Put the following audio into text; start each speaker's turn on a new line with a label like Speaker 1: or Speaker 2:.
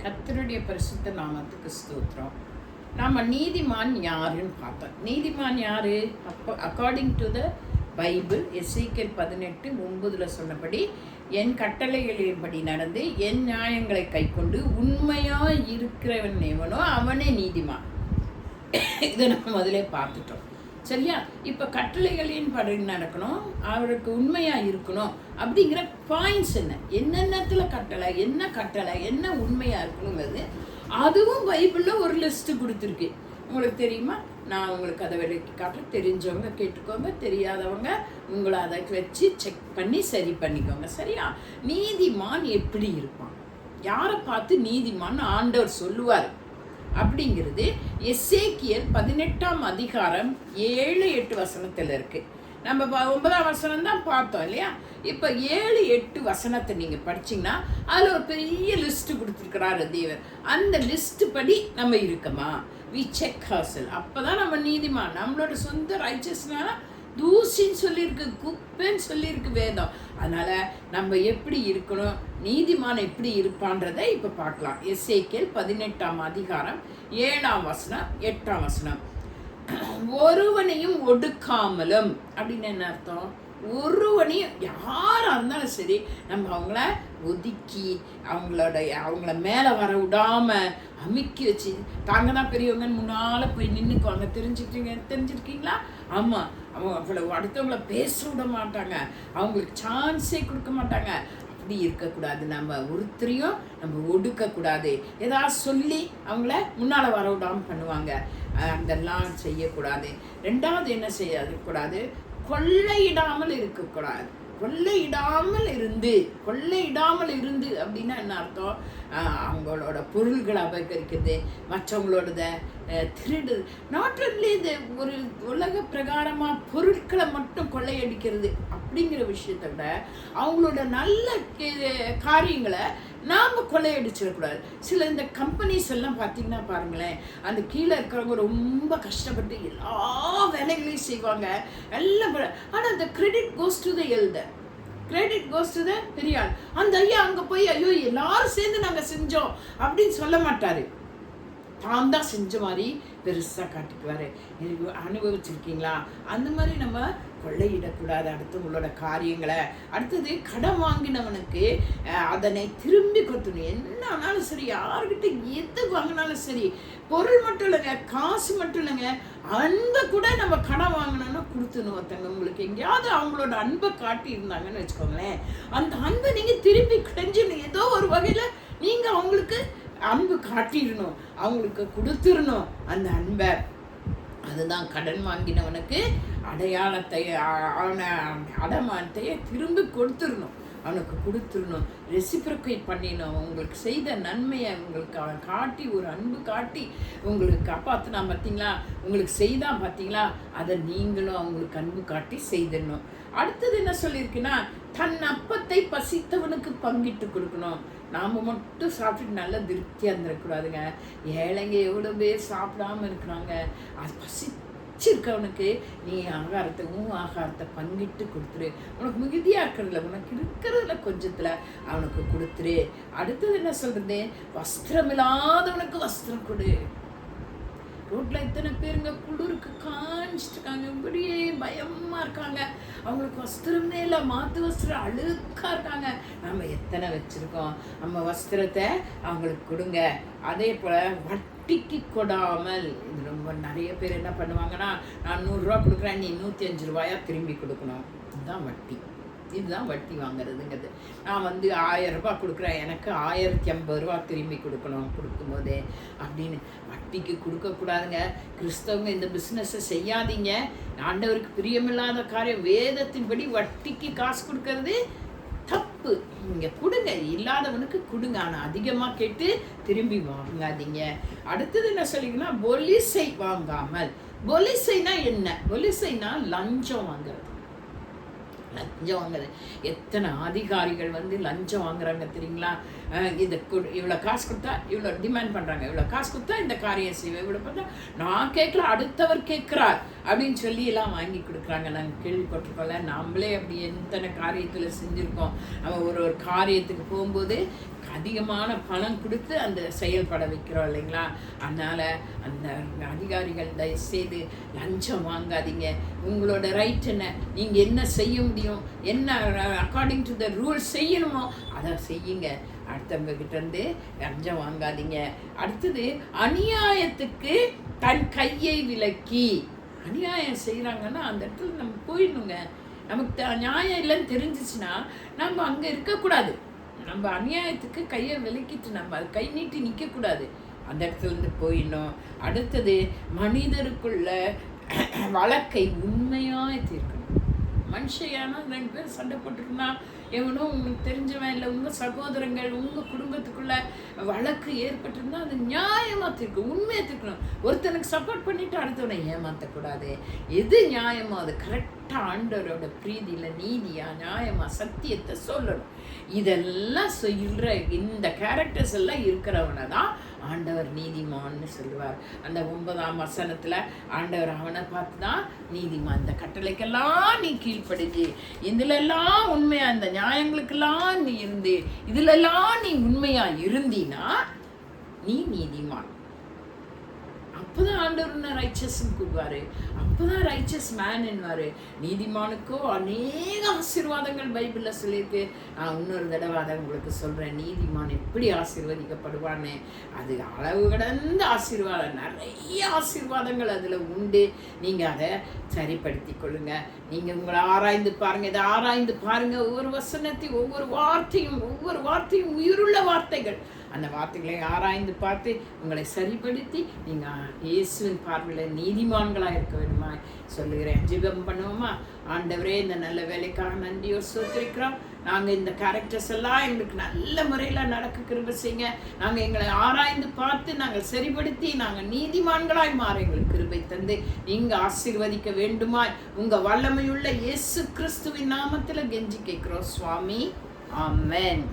Speaker 1: கர்த்தருடைய பரிசுத்த நாமத்துக்கு ஸ்தோத்திரம். நாம நீதிமான் யாருன்னு பார்த்தோம். நீதிமான் யாரு? அக்கார்டிங் டு த பைபிள் எசேக்கியேல் 18:9 சொன்னபடி, என் கட்டளைகளின்படி நடந்து என் நியாயங்களை கைக்கொண்டு உண்மையா இருக்கிறவன் எவனோ அவனே நீதிமான். இதை நம்ம முதலே பார்த்துட்டோம். சரியா? இப்போ கட்டளைகளின் படி நடக்கணும், அவருக்கு உண்மையா இருக்கணும் அப்படிங்கிற பாயிண்ட்ஸ் என்னென்னத்துல கட்டளை, என்ன உண்மையா இருக்கணுங்கிறது அதுவும் பைபிளில் ஒரு லிஸ்ட்டு கொடுத்துருக்கு. உங்களுக்கு தெரியுமா? நான் உங்களுக்கு அதை விலைக்கு காட்ட, தெரிஞ்சவங்க கேட்டுக்கோங்க, தெரியாதவங்க உங்களை அதை வச்சு செக் பண்ணி சரி பண்ணிக்கோங்க. சரியா? நீதிமான் எப்படி இருப்பான், யாரை பார்த்து நீதிமான் ஆண்டவர் சொல்லுவார் அப்படிங்கிறது எசேக்கியேல் 18 7-8 இருக்கு. நம்ம 9 தான் பார்த்தோம் இல்லையா? இப்போ 7-8 நீங்கள் படிச்சிங்கன்னா அதில் ஒரு பெரிய லிஸ்ட்டு கொடுத்துருக்கிறாரு தேவர். அந்த லிஸ்ட்டு படி நம்ம இருக்கமா? வி செக் ஹர்சல். அப்போ தான் நம்ம நீதிமான். நம்மளோட சொந்த ரைச்சஸ்னால தூசின்னு சொல்லியிருக்கு, குப்பைன்னு சொல்லியிருக்கு வேதம். அதனால் நம்ம எப்படி இருக்கணும், நீதிமான் எப்படி இருப்பான்றதை இப்போ பார்க்கலாம். எசேக்கியேல் 18 7-8. ஒருவனையும் ஒடுக்காமலும் அப்படின்னு என்ன அர்த்தம்? ஒருவனையும் யாராக இருந்தாலும் சரி, நம்ம அவங்கள ஒதுக்கி அவங்கள மேலே வர விடாமல் அமுக்கி வச்சு, தாங்க தான் பெரியவங்கன்னு முன்னால் போய் நின்றுக்குவாங்க. தெரிஞ்சிருக்கீங்களா? ஆமாம், அவங்க அவ்வளோ அடுத்தவங்கள பேச விட மாட்டாங்க, அவங்களுக்கு சான்ஸே கொடுக்க மாட்டாங்க. அப்படி இருக்கக்கூடாது. நம்ம ஒருத்தரையும் நம்ம ஒடுக்கக்கூடாது. ஏதாவது சொல்லி அவங்கள முன்னால் வர விடாமல் பண்ணுவாங்க. அதெல்லாம் செய்யக்கூடாது. ரெண்டாவது என்ன செய்யக்கூடாது? கொள்ளையிடாமல் இருக்கக்கூடாது. கொள்ளையிடாமல் இருந்து அப்படின்னா என்ன அர்த்தம்? அவங்களோட பொருள்களை அபகரிக்கிறது, மற்றவங்களோட திருடு. நாட் ஒன்லி இது ஒரு உலக பிரகாரமாக பொருட்களை மட்டும் கொள்ளையடிக்கிறது அப்படிங்கிற விஷயத்தை விட அவங்களோட நல்ல காரியங்களை நாம் கொள்ளையடிச்சிடக்கூடாது. சில இந்த கம்பெனிஸ் எல்லாம் பார்த்தீங்கன்னா பாருங்களேன், அந்த கீழே இருக்கிறவங்க ரொம்ப கஷ்டப்பட்டு எல்லா வேலைகளையும் செய்வாங்க எல்லாம். ஆனால் அந்த credit goes to the elder, credit goes to the பெரியாள். அந்த ஐயா அங்கே போய் ஐயோ எல்லாரும் சேர்ந்து நாங்கள் செஞ்சோம் அப்படின்னு சொல்ல மாட்டார். தான் தான் செஞ்ச மாதிரி பெருசாக காட்டிக்குவார். அனுபவிச்சிருக்கீங்களா? அந்த மாதிரி நம்ம கொள்ளையிடக்கூடாது அடுத்தவங்களோட காரியங்களை. அடுத்தது கடன் வாங்கினவனுக்கு அதனை திரும்பி கொடுத்துணும். என்ன ஆனாலும் சரி, யாருக்கிட்ட எது வாங்கினாலும் சரி, பொருள் மட்டும் இல்லைங்க, காசு மட்டும் இல்லைங்க, அன்பை கூட நம்ம கடன் வாங்கினோன்னா கொடுத்துணும். ஒருத்தங்க உங்களுக்கு எங்கேயாவது அவங்களோட அன்பை காட்டி இருந்தாங்கன்னு வச்சுக்கோங்களேன், அந்த அன்பை நீங்கள் திரும்பி கிடைஞ்சிடணும். ஏதோ ஒரு வகையில் நீங்கள் அவங்களுக்கு அன்பு காட்டிடணும், அவங்களுக்கு கொடுத்துடணும் அந்த அன்பை. அதுதான் கடன் வாங்கினவனுக்கு அடமானத்தையே திரும்பி கொடுத்துடணும், அவனுக்கு கொடுத்துடணும், ரெசிப்ரோகேட் பண்ணிடணும். உங்களுக்கு செய்த நன்மையை உங்களுக்கு அவன் காட்டி, ஒரு அன்பு காட்டி உங்களுக்கு காப்பாற்றினா பார்த்தீங்களா, உங்களுக்கு செய்தான் பார்த்தீங்களா, அதை நீங்களும் அவங்களுக்கு அன்பு காட்டி செய்திடணும். அடுத்தது என்ன சொல்லியிருக்குன்னா, தன் அப்பத்தை பசித்தவனுக்கு பங்கிட்டு கொடுக்கணும். நாம் மட்டும் சாப்பிட்டுட்டு நல்லா திருப்தியாக இருந்துடக்கூடாதுங்க. ஏழைங்க எவ்வளோ பேர் சாப்பிடாமல் இருக்கிறாங்க. அது பசிச்சிருக்கவனுக்கு நீ ஆகாரத்தை பங்கிட்டு கொடுத்துரு. உனக்கு மிகுதியாக இருக்கிறதுல, உனக்கு இருக்கிறதுல கொஞ்சத்தில் அவனுக்கு கொடுத்துரு. அடுத்தது என்ன சொல்கிறது? வஸ்திரமில்லாதவனுக்கு வஸ்திரம் கொடு. ரோட்டில் எத்தனை பேருங்க குளிருக்கு காஞ்சிட்டு இருக்காங்க, இப்படியே பயமாக இருக்காங்க, அவங்களுக்கு வஸ்திரமே இல்லை, மாற்று வஸ்திரம் அழுக்காக இருக்காங்க. நம்ம எத்தனை வச்சுருக்கோம்? நம்ம வஸ்திரத்தை அவங்களுக்கு கொடுங்க. அதே போல் வட்டிக்கு கொடாமல். இது ரொம்ப நிறைய பேர் என்ன பண்ணுவாங்கன்னா, நான் 100 ரூபா கொடுக்குறேன், நீ 105 ரூபாயா திரும்பி கொடுக்கணும். இதுதான் வட்டி. இதுதான் வட்டி வாங்குறதுங்கிறது. நான் 1000 ரூபா கொடுக்குறேன், எனக்கு 1050 ரூபா திரும்பி கொடுக்கும்போதே அப்படின்னு வட்டிக்கு கொடுக்கக்கூடாதுங்க. கிறிஸ்தவங்க இந்த பிஸ்னஸை செய்யாதீங்க. ஆண்டவருக்கு பிரியமில்லாத காரியம். வேதத்தின்படி வட்டிக்கு காசு கொடுக்கறது தப்பு. நீங்கள் கொடுங்க, இல்லாதவனுக்கு கொடுங்க, ஆனால் அதிகமாக கேட்டு திரும்பி வாங்காதீங்க. அடுத்தது என்ன சொல்லிங்கன்னா, பொலிசை வாங்காமல். பொலிசைனா என்ன? பொலிசைனா லஞ்சம் வாங்குறது. லஞ்சம் வாங்குறது. எத்தனை அதிகாரிகள் லஞ்சம் வாங்குறாங்க தெரியுங்களா? இவ்வளோ காசு கொடுத்தா இவ்வளோ டிமாண்ட் பண்ணுறாங்க, இவ்வளோ காசு கொடுத்தா இந்த காரியம் செய்வேன், இவ்வளோ பார்த்தா நான் கேட்கல அடுத்தவர் கேட்குறார் அப்படின்னு சொல்லி எல்லாம் வாங்கி கொடுக்குறாங்க. நாங்கள் கேள்விப்பட்டிருக்கோம்ல, நம்மளே அப்படி எத்தனை காரியத்தில் செஞ்சுருக்கோம். நம்ம ஒரு காரியத்துக்கு போகும்போது அதிகமான பணம் கொடுத்து அந்த செயல்பட வைக்கிறோம் இல்லைங்களா? அதனால் அந்த அதிகாரிகள் தயவுசெய்து லஞ்சம் வாங்காதீங்க. உங்களோட ரைட் என்ன, நீங்கள் என்ன செய்ய முடியும், என்ன அக்கார்டிங் டு த ரூல்ஸ் செய்யணுமோ அதை செய்யுங்க. அடுத்தவங்க கிட்டேருந்து லஞ்சம் வாங்காதீங்க. அடுத்தது, அநியாயத்துக்கு தன் கையை விலக்கி. அநியாயம் செய்கிறாங்கன்னா அந்த இடத்துல நம்ம போயிடணுங்க. நமக்கு நியாயம் இல்லைன்னு தெரிஞ்சிச்சுன்னா நம்ம அங்கே இருக்கக்கூடாது. நம்ம அநியாயத்துக்கு கையை விலக்கிட்டு நம்ம அது கை நீட்டி நிற்கக்கூடாது, அந்த இடத்துலேருந்து போயிடணும். அடுத்தது, மனிதருக்குள்ள வழக்கை உண்மையாக தீர்க்கணும். மனுஷையானா 2 பேர் சண்டை போட்டுருக்குன்னா எவனோ உங்களுக்கு தெரிஞ்சவன் இல்லை உங்கள் சகோதரங்கள் உங்கள் குடும்பத்துக்குள்ள வழக்கு ஏற்பட்டிருந்தா அது நியாயமாக தீர்க்கணும், உண்மையாக தீர்க்கணும். ஒருத்தனுக்கு சப்போர்ட் பண்ணிவிட்டு அடுத்தவனை ஏமாற்றக்கூடாது. எது நியாயமோ அது கரெக்டாக ஆண்டவரோட பிரீதியில் நீதியாக நியாயமாக சத்தியத்தை சொல்லணும். இதெல்லாம் சொல்கிற இந்த கேரக்டர்ஸ் எல்லாம் இருக்கிறவனை தான் ஆண்டவர் நீதிமான்னு சொல்லுவார். அந்த 9ஆம் வசனத்தில் ஆண்டவர் அவனை பார்த்து தான் நீதிமான். இந்த கட்டளைக்கெல்லாம் நீ கீழ்ப்படுது, இதுலெல்லாம் உண்மையா இந்த நியாயங்களுக்கெல்லாம் நீ இருந்து இதுலெல்லாம் நீ உண்மையா இருந்தீனா நீ நீதிமான். அப்போதான் ஆண்டவர் ரைச்சஸ்ன்னு கூறுவார், அப்போதான் ரைச்சஸ் மேன் என்னவார். நீதிமானுக்கோ அநேக ஆசீர்வாதங்கள் பைபிளில் சொல்லியிருக்கு. நான் இன்னொரு தடவை அதை உங்களுக்கு சொல்கிறேன். நீதிமான் எப்படி ஆசீர்வதிக்கப்படுவான்னு, அது அளவு கடந்த ஆசீர்வாதம், நிறைய ஆசீர்வாதங்கள் அதில் உண்டு. நீங்கள் அதை சரிப்படுத்தி கொள்ளுங்க. நீங்கள் உங்களை ஆராய்ந்து பாருங்கள், இதை ஆராய்ந்து பாருங்கள். ஒவ்வொரு வசனத்தையும் ஒவ்வொரு வார்த்தையும் உயிருள்ள வார்த்தைகள். அந்த வார்த்தைகளை ஆராய்ந்து பார்த்து உங்களை சரிப்படுத்தி நீங்கள் இயேசுவின் பார்வையில் நீதிமான்களாக இருக்க வேண்டுமா சொல்லுகிறேன். ஜெபம் பண்ணுவோமா? ஆண்டவரே, இந்த நல்ல வேலைக்காக நன்றியோ ஸ்தோத்திரிக்கிறோம். நாங்கள் இந்த கேரக்டர்ஸ் எல்லாம் எங்களுக்கு நல்ல முறையில் நடக்க கிருபை செய்யுங்க. நாங்கள் எங்களை ஆராய்ந்து பார்த்து நாங்கள் சரிப்படுத்தி நாங்கள் நீதிமான்களாய் மாற எங்களுக்கு கிருபை தந்து நீங்கள் ஆசீர்வதிக்க வேண்டுமாய் உங்கள் வல்லமையுள்ள இயேசு கிறிஸ்துவின் நாமத்தில் கெஞ்சி கேட்கிறோம் சுவாமி. ஆமென்.